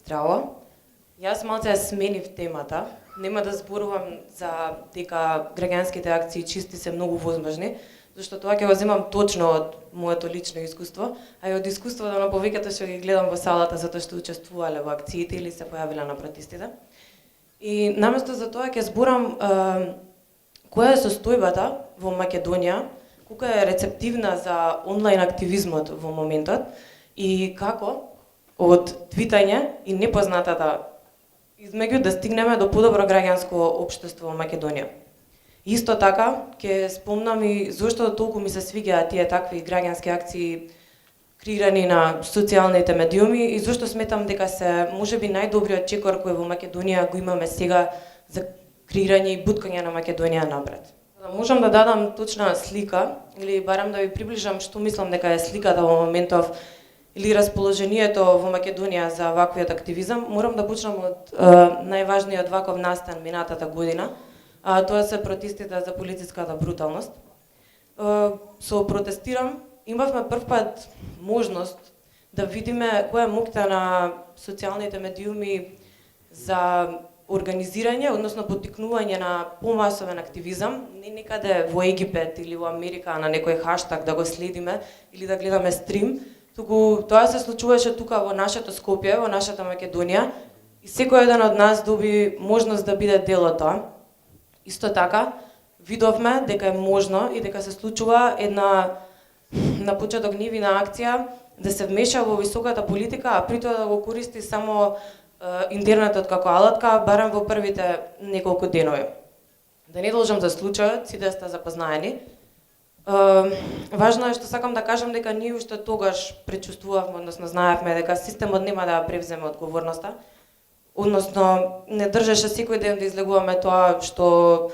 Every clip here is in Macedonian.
Здраво. Јас малце сменив темата. Нема да зборувам за дека граѓанските акции чисти се многу возможни, зашто тоа ќе го земам точно од моето лично искуство, а и од искуството на повеќето што ги гледам во салата затоа што учествувале во акциите или се појавиле на протестите. И наместо за тоа ќе зборам која е состојбата во Македонија, колку е рецептивна за онлайн активизмот во моментот и како од твитање и непознатата измеѓу да стигнеме до подобро граѓанско општество во Македонија. Исто така, ќе спомнам и зошто толку ми се свиѓаат тие такви граѓански акции креирани на социјалните медиуми и зошто сметам дека се можеби најдобриот чекор кој во Македонија го имаме сега за креирање и буткање на Македонија напред. Да можам да дадам точна слика или барам да ви приближам што мислам дека е сликата во моментов или расположението во Македонија за ваквиот активизам, морам да почнам од најважниот ваков настан минатата година, а тоа се протестите за полициската бруталност. Со протестирам имавме првпат можност да видиме која е моќта на социјалните медиуми за организирање, односно поттикнување на помасовен активизам, не некаде во Египет или во Америка на некој хаштаг да го следиме или да гледаме стрим, туку тоа се случуваше тука во нашето Скопје, во нашата Македонија и секој еден од нас доби можност да биде дел од тоа. Исто така, видовме дека е можно и дека се случува една на почеток невина акција да се вмеша во високата политика, а при тоа да го користи само интернетот како алатка, барем во првите неколку денови. Да не должам за случајот, сите сте запознаени. Важно е што сакам да кажам дека ние уште тогаш пречувствувавме, односно знаевме дека системот нема да превземе одговорноста, односно не држеше секој ден да излегуваме тоа што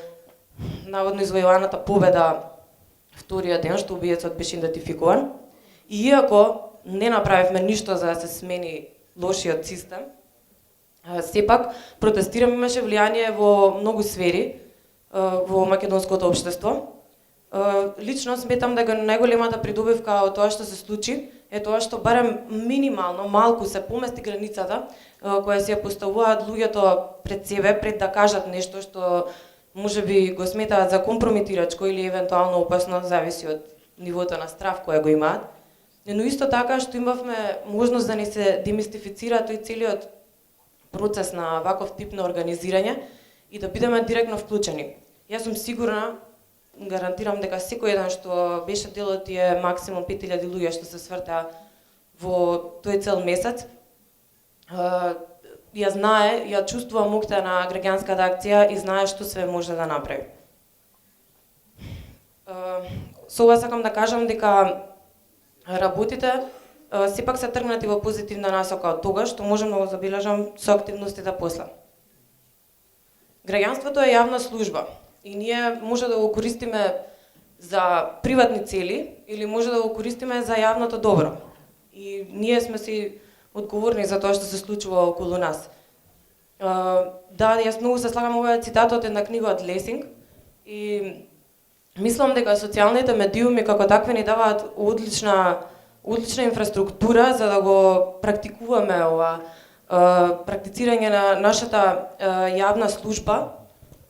наводно извојуваната победа вториот ден што убиецот беше идентификуван. И иако не направивме ништо за да се смени лошиот систем, сепак протестирам имаше влијание во многу сфери во македонското општество. Лично сметам дека најголемата придобивка од тоа што се случи е тоа што барем минимално малку се помести границата која се поставуваат луѓето пред себе пред да кажат нешто што можеби го сметаат за компрометирачко или евентуално опасно, зависи од нивото на страв која го имаат. Но исто така што имавме можност да ни се демистифицира тој целиот процес на ваков тип на организирање и да бидеме директно вклучени. Јас сум сигурна, гарантирам дека секој еден што беше дел од тие максимум 5000 луѓе што се свртаа во тој цел месец, ја знае, ја чувствува моќта на граѓанската акција и знае што све може да направи. Со ова сакам да кажам дека работите сепак се тргнати во позитивна насока од тогаш, што можам да го забележам со активностите после. Граѓанството е јавна служба и ние може да го користиме за приватни цели или може да го користиме за јавното добро. И ние сме си одговорни за тоа што се случува околу нас. Да, јас многу се слагам овој цитат од една книга од Лесинг и мислам дека социјалните медиуми како такви ни даваат одлична инфраструктура за да го практикуваме ова практицирање на нашата јавна служба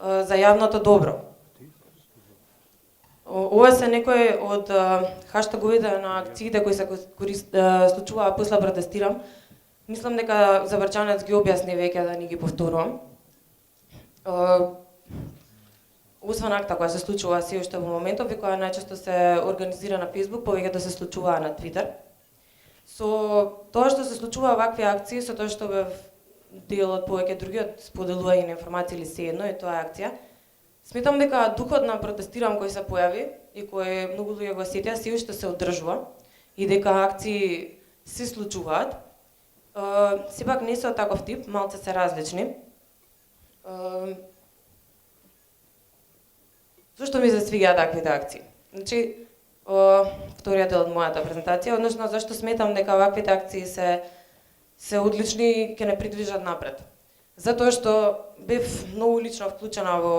за јавното добро. Ова се некои од хаштаговите на акциите кои се случуваа после протестирам. Мислам дека Заврчанец ги објасни веќе, да не ги повторувам. Освен акта која се случува се уште во моментов и која најчесто се организира на Facebook, повеќето се случуваа на Twitter. Со тоа што се случува вакви акции, со тоа што бев дел од повеќе други од споделување на информации или се едно и тоа е акција, сметам дека духот на протестирам кој се појави и кој многу луѓе го сетија се уште се одржува и дека акции се случуваат. Сепак не се од таков тип, малце се различни. Зошто ми се свиѓаат таквите акции? Значи, вториот дел од мојата презентација, односно зашто сметам дека ваквите акции се одлични и ќе не придвижат напред. Затоа што бев многу лично вклучена во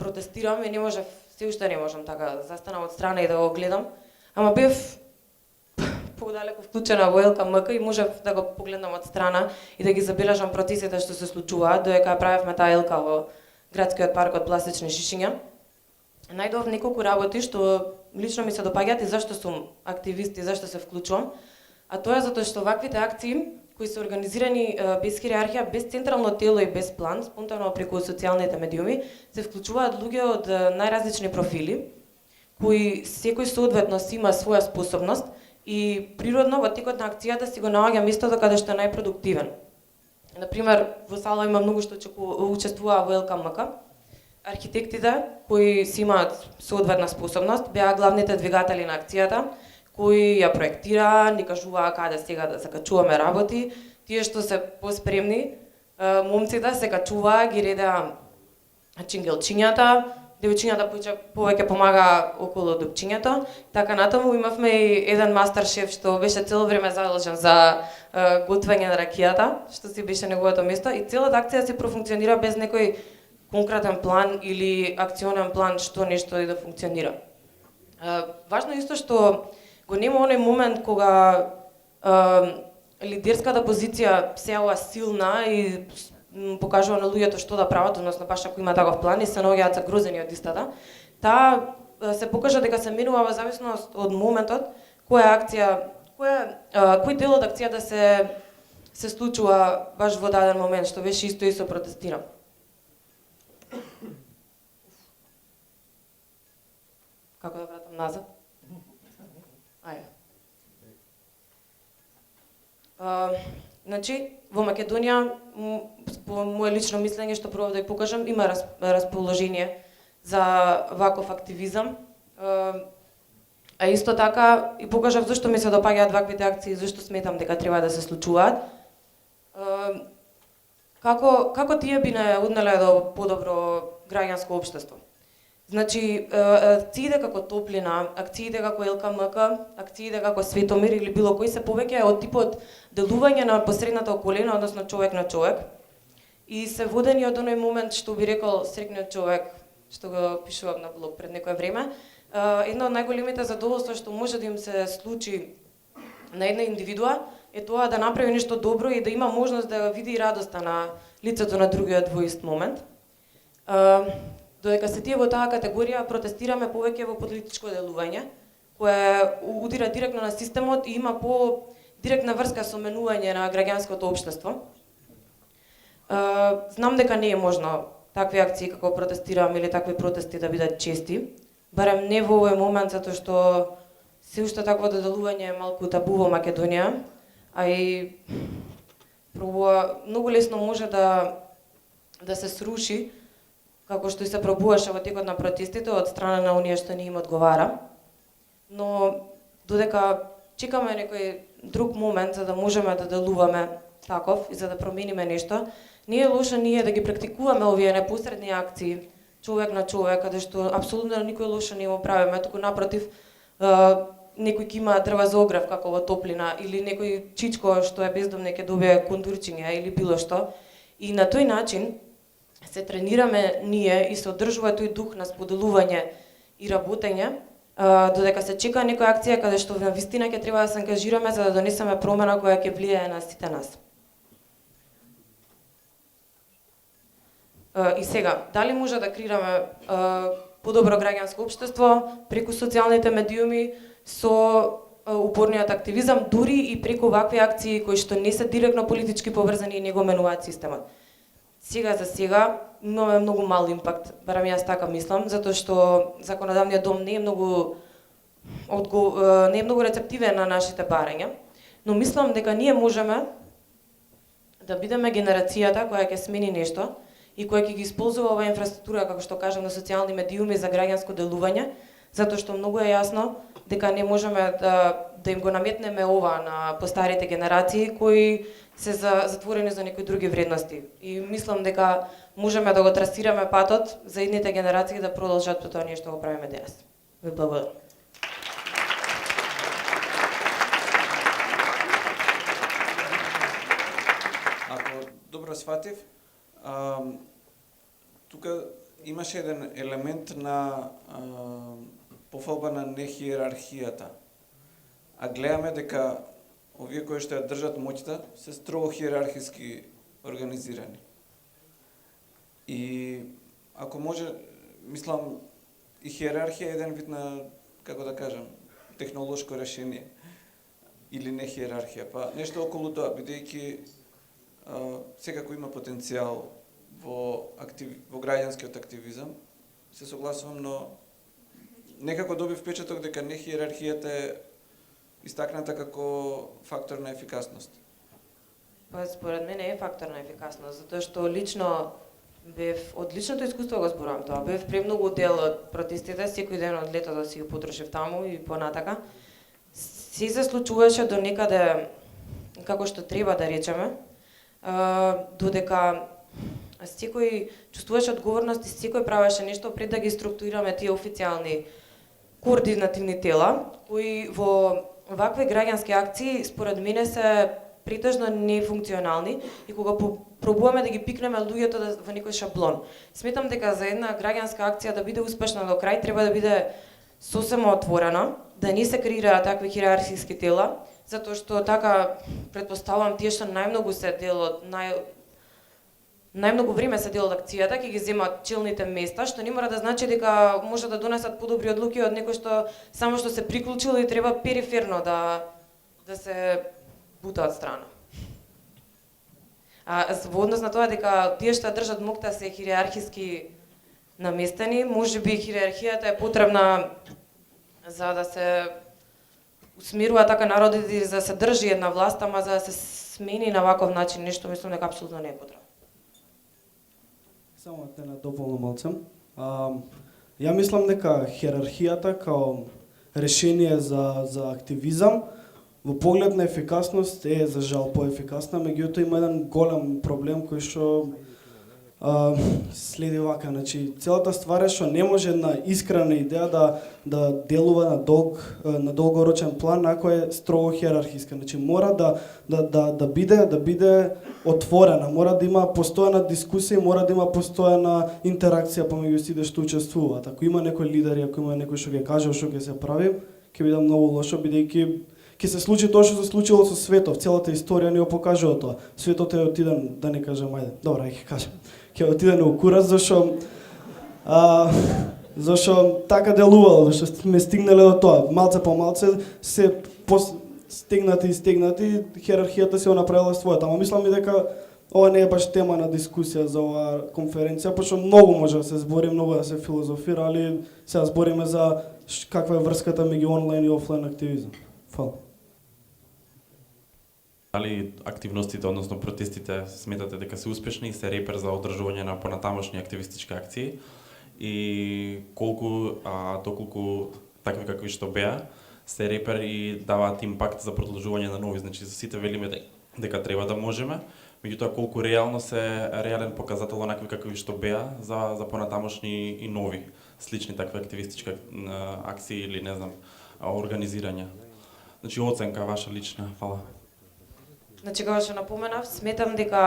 протестирам и не можев, се уште не можам така застана од страна и да го гледам, ама бев подалеку вклучена во ЛКМК и можев да го погледнам од страна и да ги забележам процесите што се случуваат, додека правевме таа ЛК во градскиот парк од пластични шишиња. Најдов неколку работи што лично ми се допаѓаат и зашто сум активист и зашто се вклучувам, а тоа е затоа што ваквите акции кои се организирани без хиерархија, без централно тело и без план, спонтано преку социјалните медиуми, се вклучуваат луѓе од најразлични профили, кои секој соодветно си има своја способност и природно во текот на акцијата си го наоѓа местото каде што е најпродуктивен. Например, во сала има многу што учествуваа во ЛКМК. Архитектите кои си имаат соодветна способност беа главните двигатели на акцијата, кои ја проектираа, ни кажуваа каде сега да се качуваме работи, тие што се поспремни, момците се качуваа, ги редеа чингелчињата, девојчињата повеќе помагаа околу дупчињето. Така натаму имавме и еден мастер шеф што беше цело време задолжен за готвење на ракијата, што си беше неговото место и целата акција се профункционира без некој конкретен план или акционен план што нешто и да функционира. Важно исто што го нема оној момент кога лидерската позиција се ова силна и покажува на луѓето што да прават, односно баш ако има таков план и се наоѓаат загрозени од истата. Таа се покажа дека се менува во зависност од моментот, која акција, кој дел од акцијата се случува баш во даден момент, што беше исто и со протестира. Како да вратам назад? Значи, во Македонија, по моје лично мислење, што пробав да ја покажам, има расположение за ваков активизам. А исто така и покажав зашто ми се допаѓаат ваквите акции, зашто сметам дека треба да се случуваат. Како тие би не однеле до подобро граѓанско општество? Значи, акциите како Топлина, акциите како ЛКМК, акциите како Светомир или било кој се повеќе од типот делување на посредната околина, односно човек на човек. И се водени од оној момент што би рекол срекниот човек, што го пишував на блог пред некое време, едно од најголемите задоволства што може да им се случи на една индивидуа е тоа да направи нешто добро и да има можност да види радоста на лицето на другиот во ист момент. Додека се тие во таа категорија протестираме повеќе во политичко делување, кое удира директно на системот и има по директна врска со менување на граѓанското општество. Знам дека не е можно такви акции како протестираме или такви протести да бидат чести, барем не во овој момент затоа што се уште такво делување е малку табу во Македонија, а и многу лесно може да се сруши, како што и се пробуваше во текот на протестите од страна на оние што не им одговара. Но додека чекаме некој друг момент за да можеме да делуваме таков и за да промениме нешто, не е лошо ние да ги практикуваме овие непосредни акции, човек на човек, каде што апсолутно никој лошо не го правиме, туку напротив, некој ќе има дрва за огрев како во Топлина или некој чичко што е бездомник ќе добие кондурчиња или било што. И на тој начин се тренираме ние и се одржува тој дух на споделување и работење, додека се чека некоја акција каде што на вистина ќе треба да се ангажираме за да донесеме промена која ќе влијае на сите нас. И сега, дали може да креираме подобро граѓанско општество преку социјалните медиуми со упорниот активизам, дури и преку вакви акции кои што не се директно политички поврзани и не го менуваат системот? Сега за сега имаме многу мал импакт, барем јас така мислам, затоа што законодавниот дом не е многу рецептивен на нашите барања, но мислам дека ние можеме да бидеме генерацијата која ќе смени нешто и која ќе ги исползува оваа инфраструктура, како што кажам, на социјални медиуми за граѓанско делување, затоа што многу е јасно дека не можеме да им го наметнеме ова на постарите генерации кои се затворени за некои други вредности. И мислам дека можеме да го трасираме патот за идните генерации да продолжат по тоа ние што го правиме денес. Ви благодарам. Ако добро сватив, тука имаше еден елемент на пофалба на нехиерархијата. а гледаме дека овие кои што ја држат моќта се строго хиерархиски организирани. И ако може, мислам, и хиерархија е еден вид на, како да кажам, технолошко решение или не хиерархија, па нешто околу тоа, бидејќи секако има потенцијал во граѓанскиот активизам, се согласувам, но некако добив впечаток дека не хиерархијата е истакната како фактор на ефикасност. Па според мене е фактор на ефикасност, затоа што лично бев, од личното искуство го зборувам тоа, бев премногу дел од протестите, секој ден од летото си го потрошив таму и понатака. Се случуваше до некаде, како што треба да речеме, додека секој чувствуваше одговорност и секој правеше нешто пред да ги структурираме тие официјални координативни тела, кои во вакви граѓански акции, според мене, се претежно нефункционални и кога пробуваме да ги пикнеме луѓето во некој шаблон. Сметам дека за една граѓанска акција да биде успешна до крај, треба да биде сосема отворена, да не се креираат такви хиерархиски тела, затоа што така претпоставувам тие што најмногу се дел од најмногу време се дел од акцијата, ќе ги земат челните места, што не мора да значи дека може да донесат подобри одлуки од некој што само што се приклучил и треба периферно да се бута од страна. Во однос на тоа дека тие што држат моќта се хиерархиски наместени, можеби хиерархијата е потребна за да се усмирува така народите и за да се држи една власт, ама за да се смени на ваков начин нешто, мислам дека апсолутно не е потребно. Само те надополнам малце. Ја мислам дека хиерархијата као решение за активизам во поглед на ефикасност е за жал поефикасна, меѓутоа има еден голем проблем кој што следи вака, значи целата ствар е што не може една искрена идеја да делува на долгорочен план ако е строго хиерархиска. Значи мора да биде отворена, мора да има постојана дискусија, мора да има постојана интеракција помеѓу сите што учествуваат. Ако има некој лидер, ако има некој што ќе каже што ќе се прави, ќе биде многу лошо, бидејќи ќе се случи тоа што се случило со светот, целата историја ни го покажува тоа. Светот е отиден, да не кажам, ајде, добра, ќе кажам. Ќе отиден у курац зашо така делувало, зашо сме стигнале до тоа. Малце по малце се стегнати, хиерархијата се направила својата. Ама мислам и дека ова не е баш тема на дискусија за оваа конференција, пошто многу може да се збори, многу да се филозофира, али сега збориме за каква е врската меѓу онлайн и офлайн активизам. Фала. Дали активностите, односно протестите, сметате дека се успешни и се репер за одржување на понатамошни активистички акции и доколку такви какви што беа, се репер и даваат импакт за продолжување на нови, значи за сите велиме дека треба да можеме, меѓутоа колку реално се реален показател онакви какви што беа за понатамошни и нови слични такви активистички акции или не знам организирања. Значи оценка ваша лична, фала. Значи, како што напоменав, сметам дека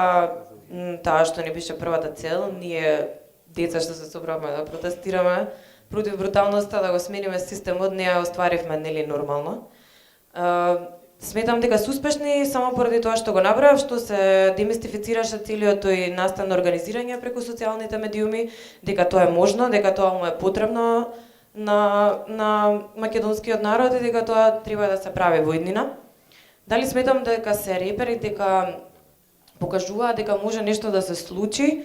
таа што не беше првата цел, ние деца што се собравме да протестираме против бруталноста, да го смениме системот, не ја остваривме нели нормално. Сметам дека се успешни само поради тоа што го направив, што се демистифицираше целиот тој настан на организирање преку социјалните медиуми, дека тоа е можно, дека тоа му е потребно на македонскиот народ и дека тоа треба да се прави во иднина. Дали сметам дека се репери, дека покажува дека може нешто да се случи?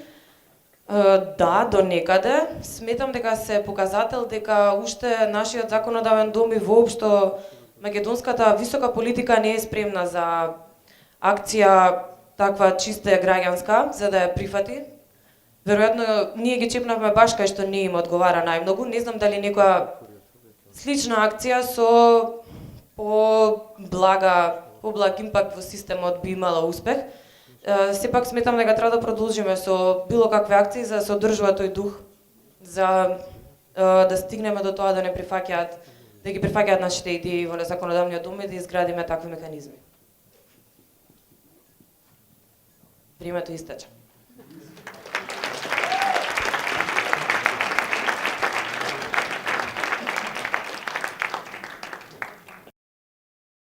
Да, до некаде. Сметам дека се показател дека уште нашиот законодавен дом и воопшто македонската висока политика не е спремна за акција таква чиста граѓанска, за да ја прифати. Веројатно ние ги чепнавме баш кај што не им одговара најмногу. Не знам дали некоја слична акција со поблаг импакт во системот би имала успех. Сепак сметам дека треба да продолжиме со било какви акции за да се одржува тој дух, за да стигнеме до тоа да ги прифаќаат нашите идеи во законодавниот дом и да изградиме такви механизми. Времето истече.